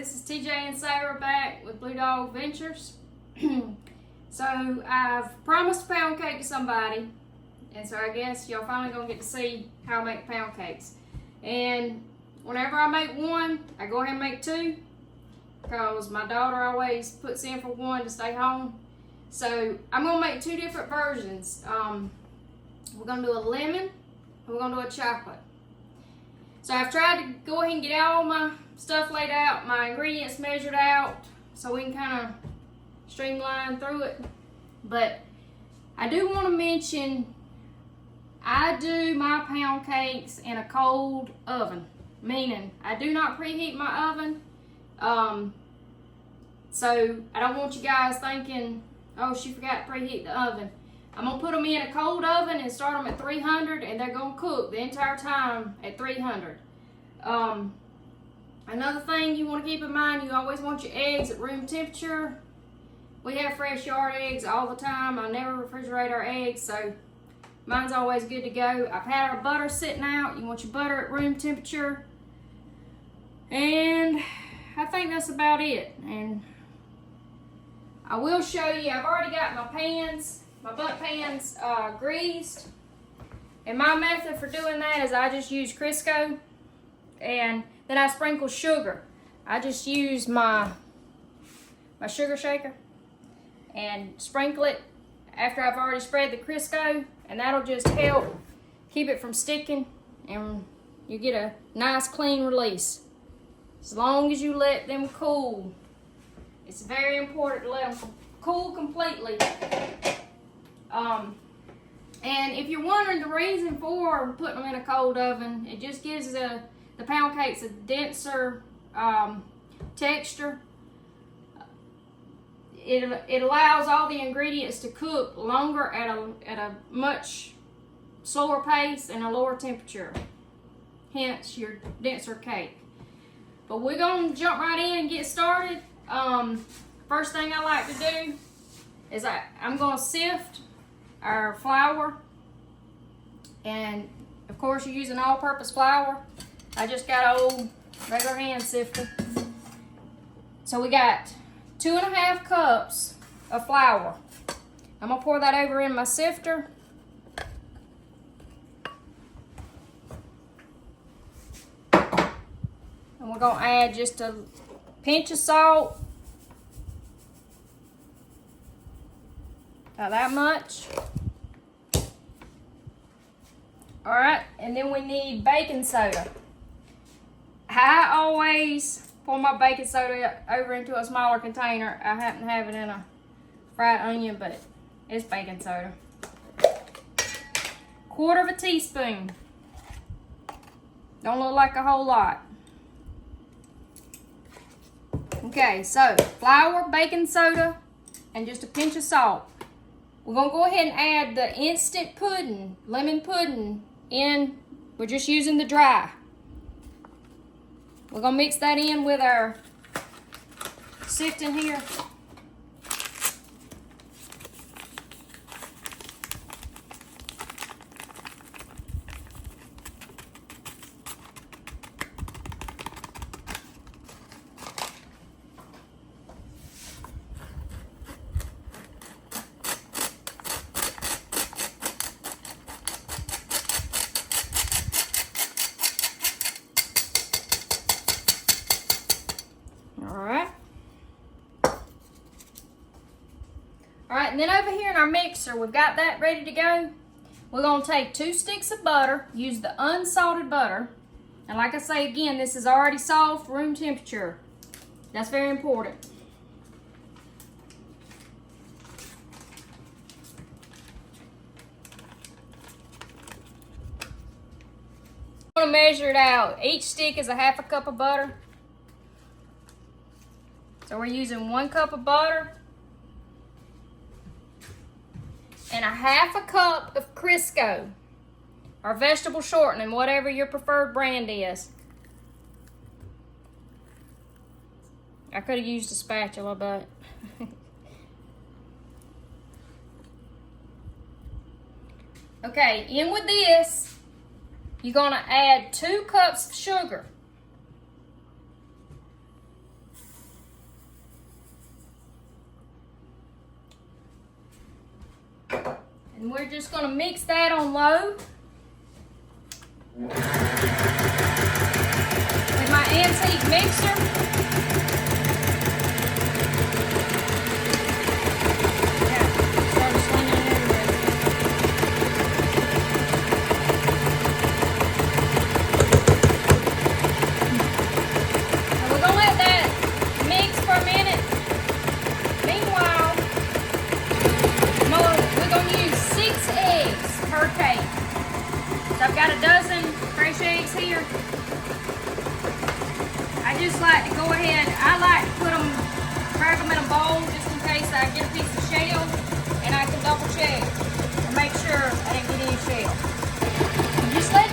this is TJ and Sarah back with Blue Dog Ventures. So I've promised a pound cake to somebody, and so I guess y'all finally gonna get to see how I make pound cakes. And whenever I make one, I go ahead and make two, because my daughter always puts in for one to stay home. So I'm gonna make two different versions. We're gonna do a lemon and we're gonna do a chocolate. So I've tried to go ahead and get all my stuff laid out, my ingredients measured out, so we can kind of streamline through it. But I do want to mention, I do my pound cakes in a cold oven, meaning I do not preheat my oven. So I don't want you guys thinking, oh, she forgot to preheat the oven. I'm gonna put them in a cold oven and start them at 300, and they're gonna cook the entire time at 300. Another thing you want to keep in mind, you always want your eggs at room temperature. We have fresh yard eggs all the time. I never refrigerate our eggs, so mine's always good to go. I've had our butter sitting out. You want your butter at room temperature. And I think that's about it. And I will show you, I've already got my pans, my butt pans greased. And my method for doing that is I just use Crisco, and then I sprinkle sugar. I just use my sugar shaker and sprinkle it after I've already spread the Crisco, and that'll just help keep it from sticking, and you get a nice clean release. As long as you let them cool. It's very important to let them cool completely. And if you're wondering the reason for putting them in a cold oven, it just gives the pound cakes a denser texture. It allows all the ingredients to cook longer at a much slower pace and a lower temperature. Hence your denser cake. But we're gonna jump right in and get started. First thing I like to do is I'm gonna sift our flour, and of course you're using all-purpose flour. I just got an old regular hand sifter. So we got 2.5 cups of flour. I'm gonna pour that over in my sifter. And we're gonna add just a pinch of salt. About that much. All right, and then we need baking soda. I always pour my baking soda over into a smaller container. I happen to have it in a fried onion, but it's baking soda. 1/4 teaspoon. Don't look like a whole lot. Okay, so flour, baking soda, and just a pinch of salt. We're gonna go ahead and add the instant pudding, lemon pudding in. We're just using the dry. We're gonna mix that in with our sifting here. Alright, and then over here in our mixer, we've got that ready to go. We're going to take 2 sticks of butter, use the unsalted butter. And like I say again, this is already soft, room temperature. That's very important. I'm going to measure it out. Each stick is a 1/2 cup of butter. So we're using 1 cup of butter. And a 1/2 cup of Crisco, or vegetable shortening, whatever your preferred brand is. I could have used a spatula, but okay, in with this, you're gonna add 2 cups of sugar. And we're just going to mix that on low with my antique mixer. I've got a dozen fresh eggs here. I just like to go ahead, I like to put them, crack them in a bowl just in case I get a piece of shell, and I can double check and make sure I didn't get any shell. Just take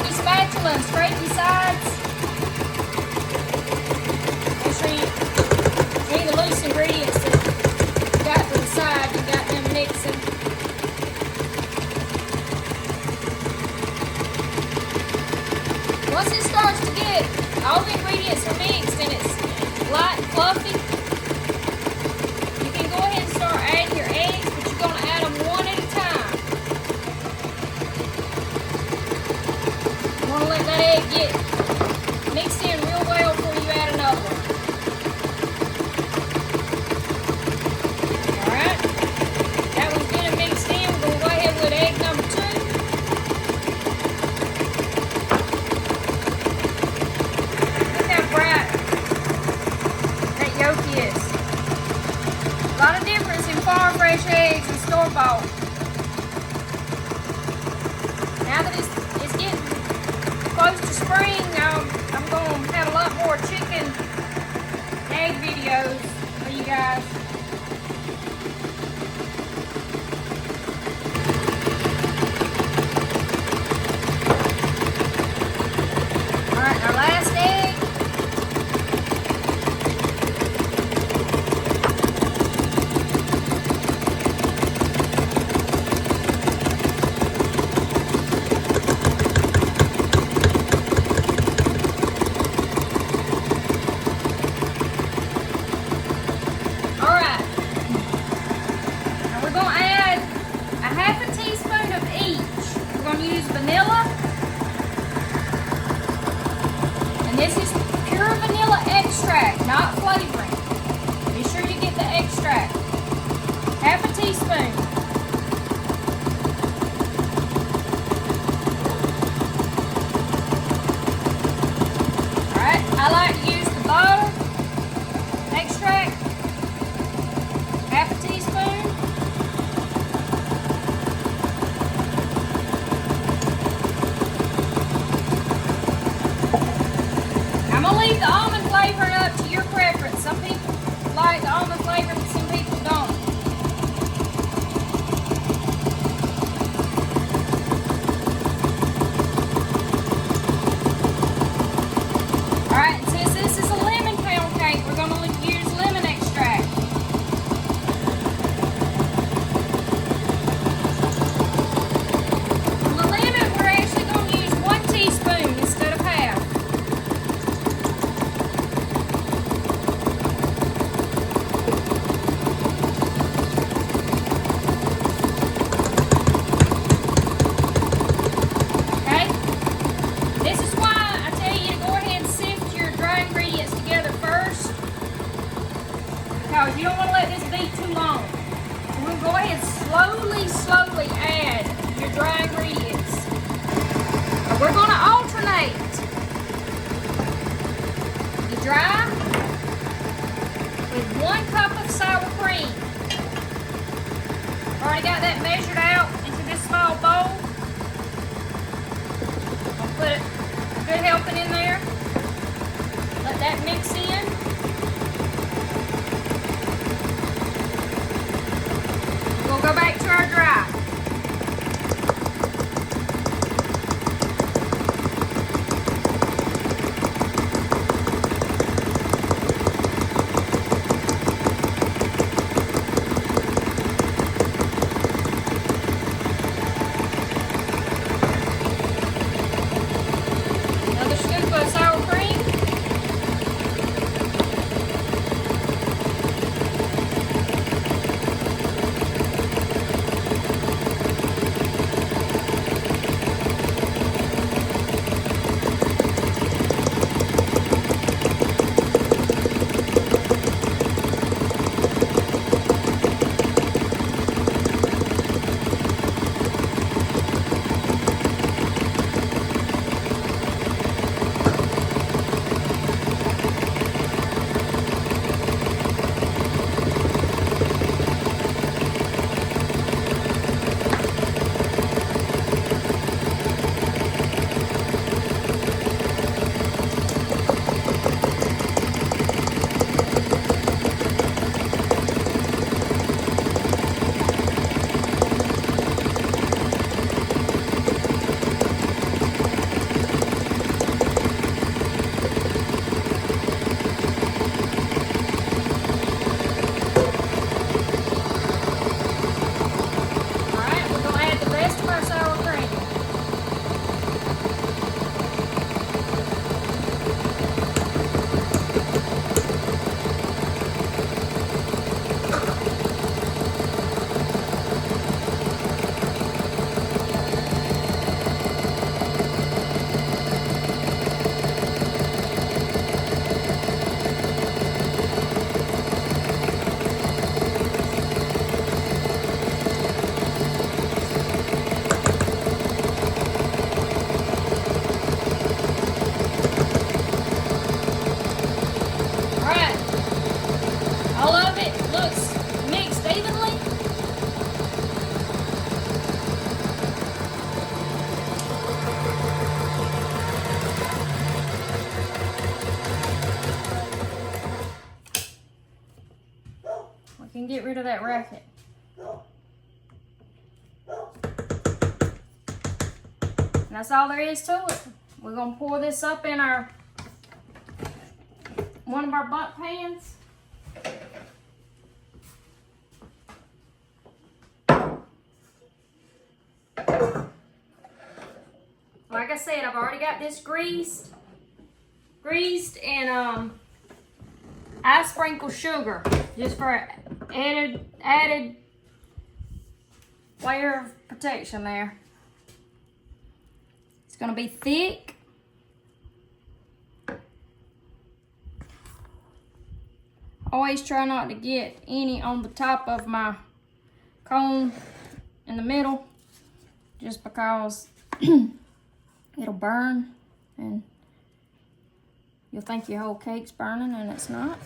your spatula and scrape your sides. Make sure you any of the loose ingredients that you got to the side, you got them mixing. Once it starts to get, all the ingredients are mixed and it's light and fluffy, you can go ahead and start adding your eggs, but you're going to add them one at a time. You want to let that egg get mixed in real well before you add another one. Alright, that one's getting mixed in. We're going to go ahead with egg number 2. Farm fresh eggs and store-bought. Now that it's getting close to spring, I'm going to have a lot more chicken egg videos for you guys. Alright, our last egg. Vanilla, and this is pure vanilla extract, not flavoring. Be sure you get the extract. Half a teaspoon. Alright, I like to use the butter extract. Half a teaspoon. I'm going to leave the almond flavor up to your preference. Some people like the almond flavor, but some people don't. Alright, and since this is a lemon pound cake, we're going to use lemon extract. For the lemon, we're actually going to use 1 teaspoon instead of half. Because you don't want to let this be too long. We're going to go ahead and slowly add your dry ingredients. And we're going to alternate the dry with 1 cup of sour cream. Already got that measured out into this small bowl. I'll put a good helping in there. Let that mix in. We'll go back to our dry. Another scoop of sour cream. can get rid of that racket. And that's all there is to it. We're gonna pour this up in one of our bundt pans. Like I said, I've already got this greased, and I sprinkle sugar just for added layer of protection there. It's gonna be thick. Always try not to get any on the top of my cone in the middle, just because it'll burn and you'll think your whole cake's burning and it's not.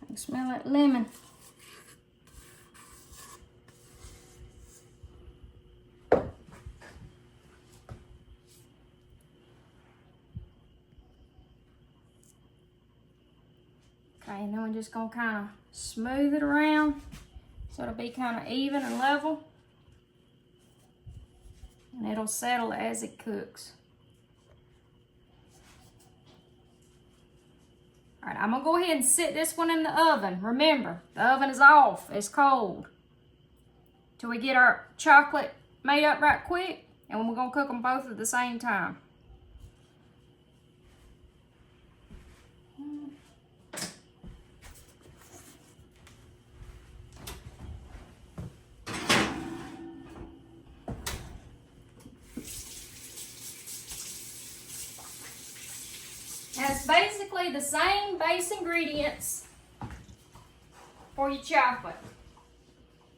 I can smell that lemon. Okay, and then we're just gonna kind of smooth it around so it'll be kind of even and level. And it'll settle as it cooks. All right, I'm gonna go ahead and sit this one in the oven. Remember, the oven is off, it's cold. Till we get our chocolate made up right quick, and we're gonna cook them both at the same time. It's basically the same base ingredients for your chocolate.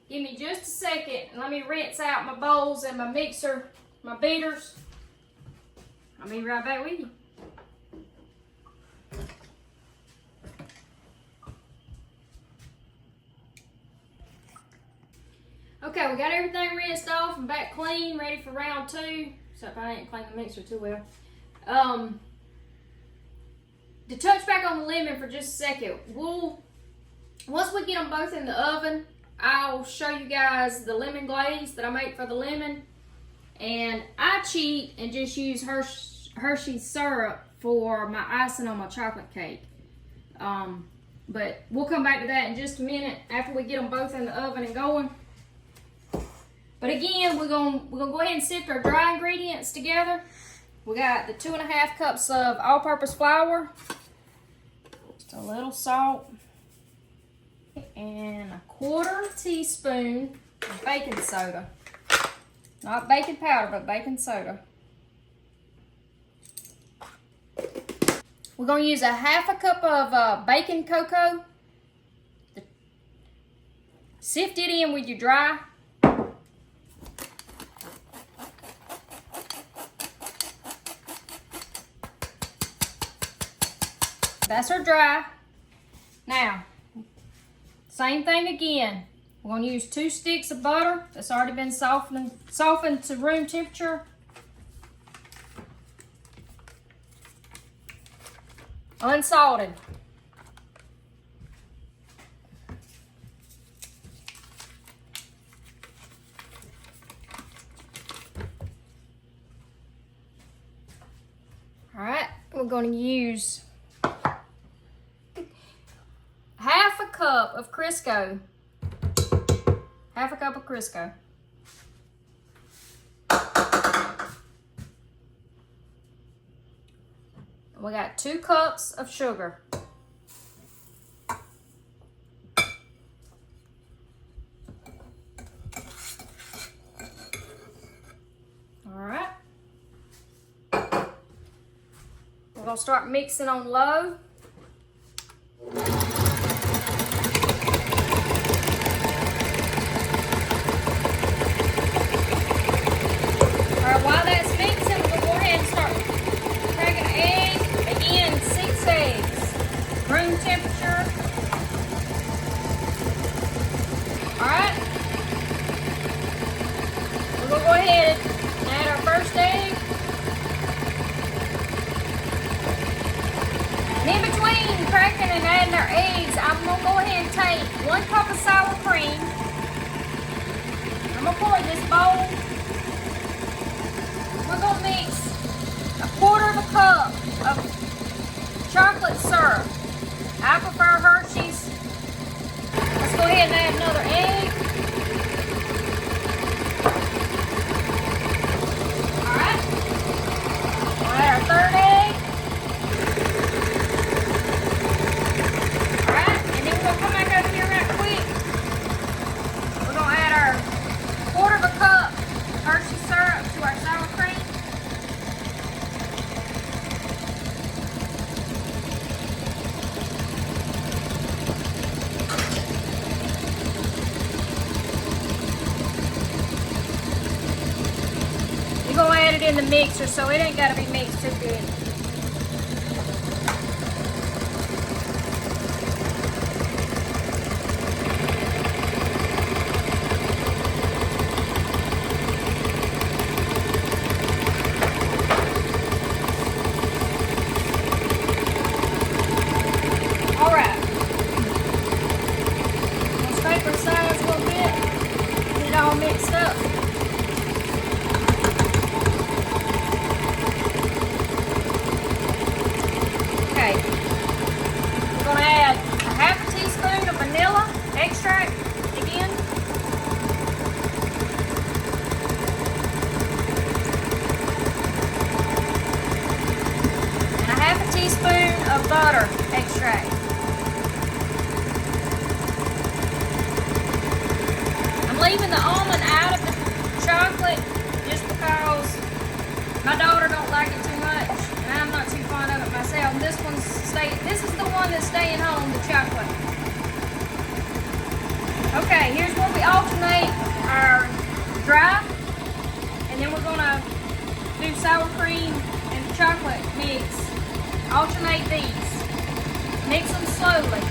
Give me just a second and let me rinse out my bowls and my mixer, my beaters. I'll be right back with you. Okay, we got everything rinsed off and back clean, ready for round two. Except I didn't clean the mixer too well. To touch back on the lemon for just a second, once we get them both in the oven, I'll show you guys the lemon glaze that I make for the lemon. And I cheat and just use Hershey's syrup for my icing on my chocolate cake. But we'll come back to that in just a minute after we get them both in the oven and going. But again, we're gonna go ahead and sift our dry ingredients together. We got the 2.5 cups of all-purpose flour, just a little salt, and a 1/4 teaspoon of baking soda. Not baking powder, but baking soda. We're going to use a 1/2 cup of baking cocoa. Sift it in with your dry. That's our dry. Now, same thing again. We're going to use 2 sticks of butter that's already been softened to room temperature. Unsalted. All right, we're going to use 1/2 cup of Crisco. 1/2 cup of Crisco. We got 2 cups of sugar. All right. We're gonna start mixing on low. and adding our eggs, I'm going to go ahead and take 1 cup of sour cream. I'm going to pour it in this bowl. We're going to mix 1/4 cup of chocolate syrup. I prefer Hershey's. Let's go ahead and add another egg. Alright. We'll add our 3rd egg. Alright, and then we're going to come back over here right quick. We're going to add our 1/4 cup Hershey syrup to our sour cream. You're going to add it in the mixer, so it ain't got to be mixed too good. Alright. We'll scrape our sides a little bit. Get it all mixed up. Okay, we're going to add 1/2 teaspoon of vanilla extract again. And 1/2 teaspoon of butter extract. I'm leaving the almond out of the chocolate just because my daughter don't like it too much. I'm not too fond of it myself. This is the one that's staying home, the chocolate. Okay, here's where we alternate our dry, and then we're gonna do sour cream and chocolate mix. Alternate these. Mix them slowly.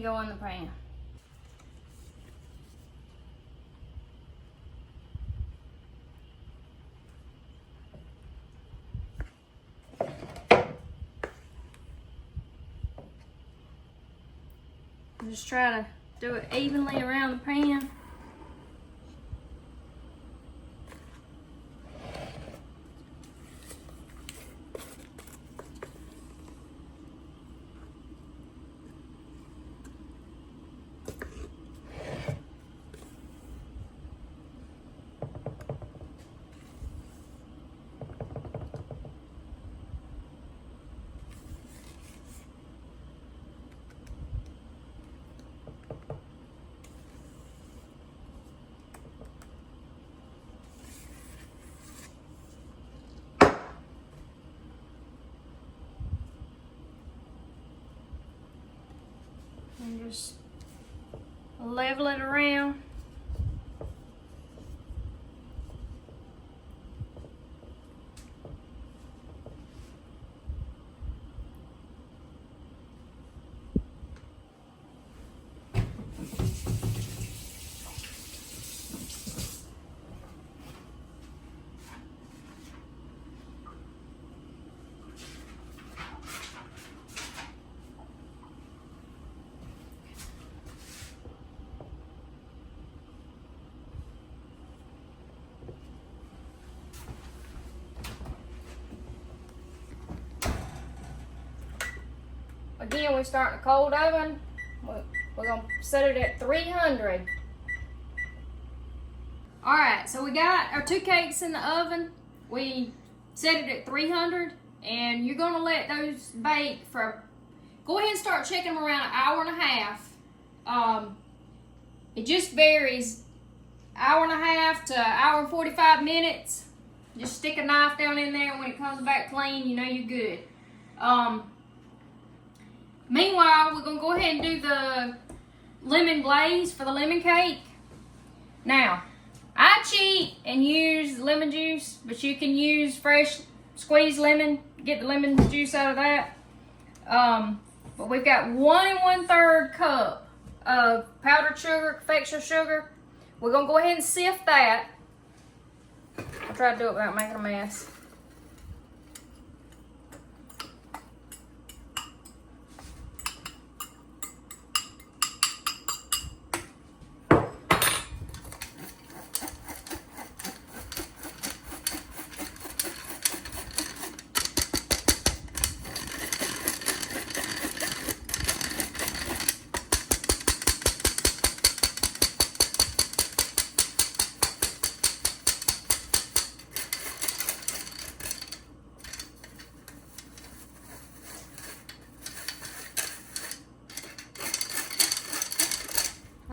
Go in the pan. Just try to do it evenly around the pan. level it around. Again, we're starting a cold oven. We're gonna set it at 300. All right, so we got our 2 cakes in the oven. We set it at 300, and you're gonna let those bake for, go ahead and start checking them around an hour and a half. It just varies, hour and a half to hour and 45 minutes. Just stick a knife down in there, and when it comes back clean, you know you're good. Meanwhile, we're gonna go ahead and do the lemon glaze for the lemon cake. Now, I cheat and use lemon juice, but you can use fresh squeezed lemon, get the lemon juice out of that. But we've got 1 1/3 cup of powdered sugar, confectioner sugar. We're gonna go ahead and sift that. I'll try to do it without making a mess.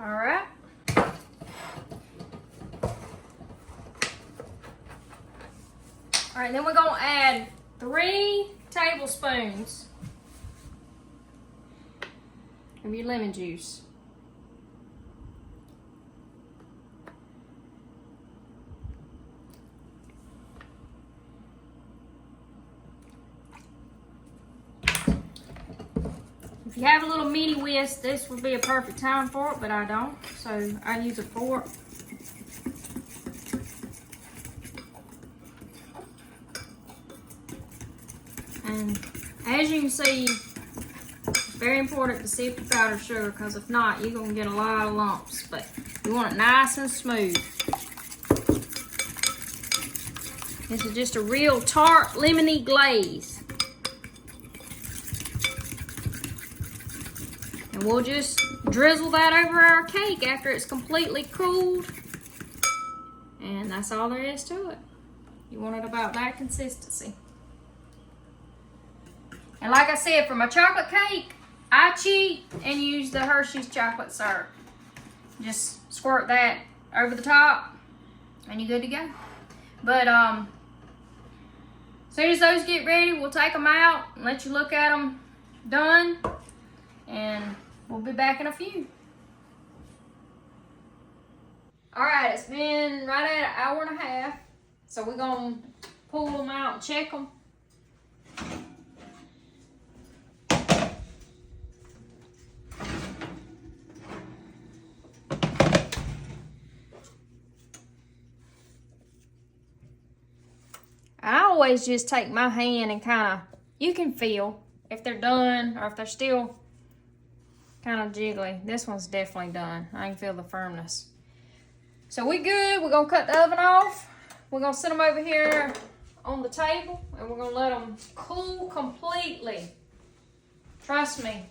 All right. All right, then we're gonna add 3 tablespoons of your lemon juice. If you have a little mini whisk, this would be a perfect time for it, but I don't, so I use a fork. And as you can see, it's very important to sift your powdered sugar, because if not, you're gonna get a lot of lumps, but you want it nice and smooth. This is just a real tart, lemony glaze. And we'll just drizzle that over our cake after it's completely cooled. And that's all there is to it. You want it about that consistency. And like I said, for my chocolate cake, I cheat and use the Hershey's chocolate syrup. Just squirt that over the top and you're good to go. But as soon as those get ready, we'll take them out and let you look at them done. And we'll be back in a few. All right, it's been right at an hour and a half. So we're gonna pull them out and check them. I always just take my hand and kind of, you can feel if they're done or if they're still kind of jiggly. This one's definitely done. I can feel the firmness. So we good. We're gonna cut the oven off. We're gonna set them over here on the table and we're gonna let them cool completely. Trust me.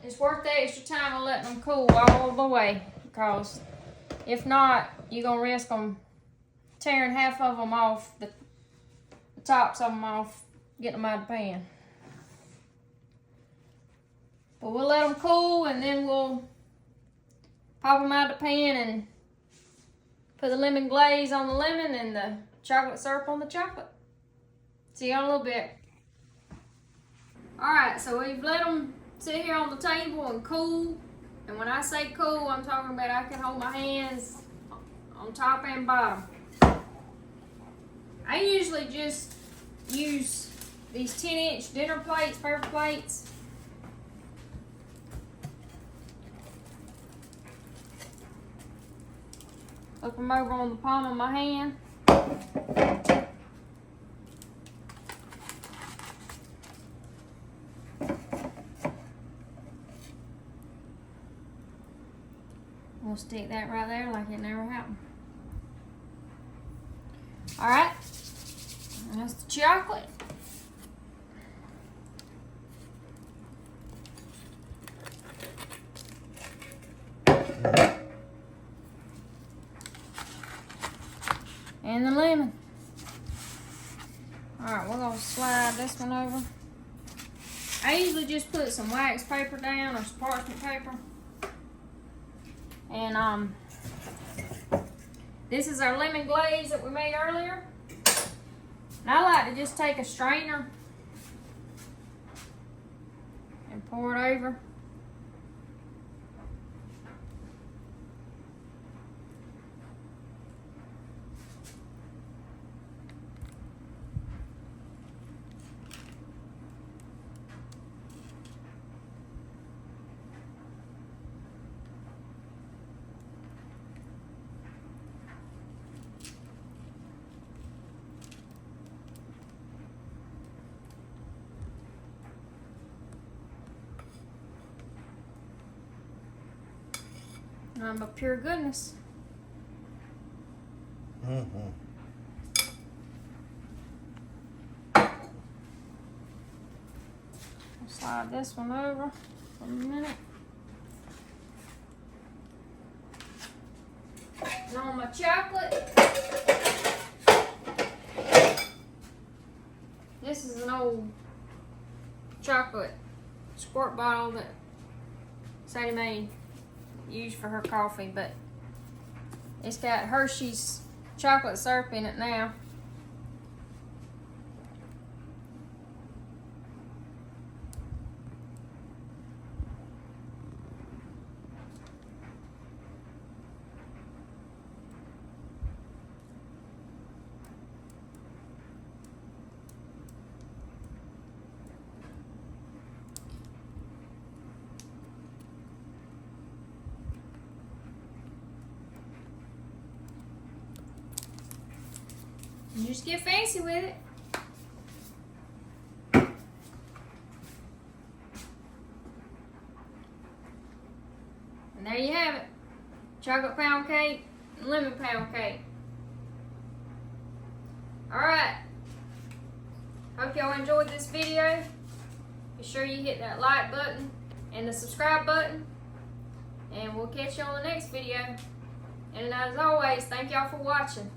It's worth the extra time of letting them cool all the way, because if not, you're gonna risk them tearing half of them off, the tops of them off, getting them out of the pan. But we'll let them cool and then we'll pop them out of the pan and put the lemon glaze on the lemon and the chocolate syrup on the chocolate. See you in a little bit. Alright, so we've let them sit here on the table and cool. And when I say cool, I'm talking about I can hold my hands on top and bottom. I usually just use these 10-inch dinner plates, paper plates. Flip them over on the palm of my hand. We'll stick that right there like it never happened. Alright, that's the chocolate. And the lemon. Alright, we're gonna slide this one over. I usually just put some wax paper down or some parchment paper. And this is our lemon glaze that we made earlier. And I like to just take a strainer and pour it over. Nothing but pure goodness. Slide this one over for a minute. And on my chocolate, this is an old chocolate squirt bottle that Sadie Mae used for her coffee, but it's got Hershey's chocolate syrup in it now. You just get fancy with it. And there you have it. Chocolate pound cake and lemon pound cake. Alright. Hope y'all enjoyed this video. Be sure you hit that like button and the subscribe button. And we'll catch you on the next video. And as always, thank y'all for watching.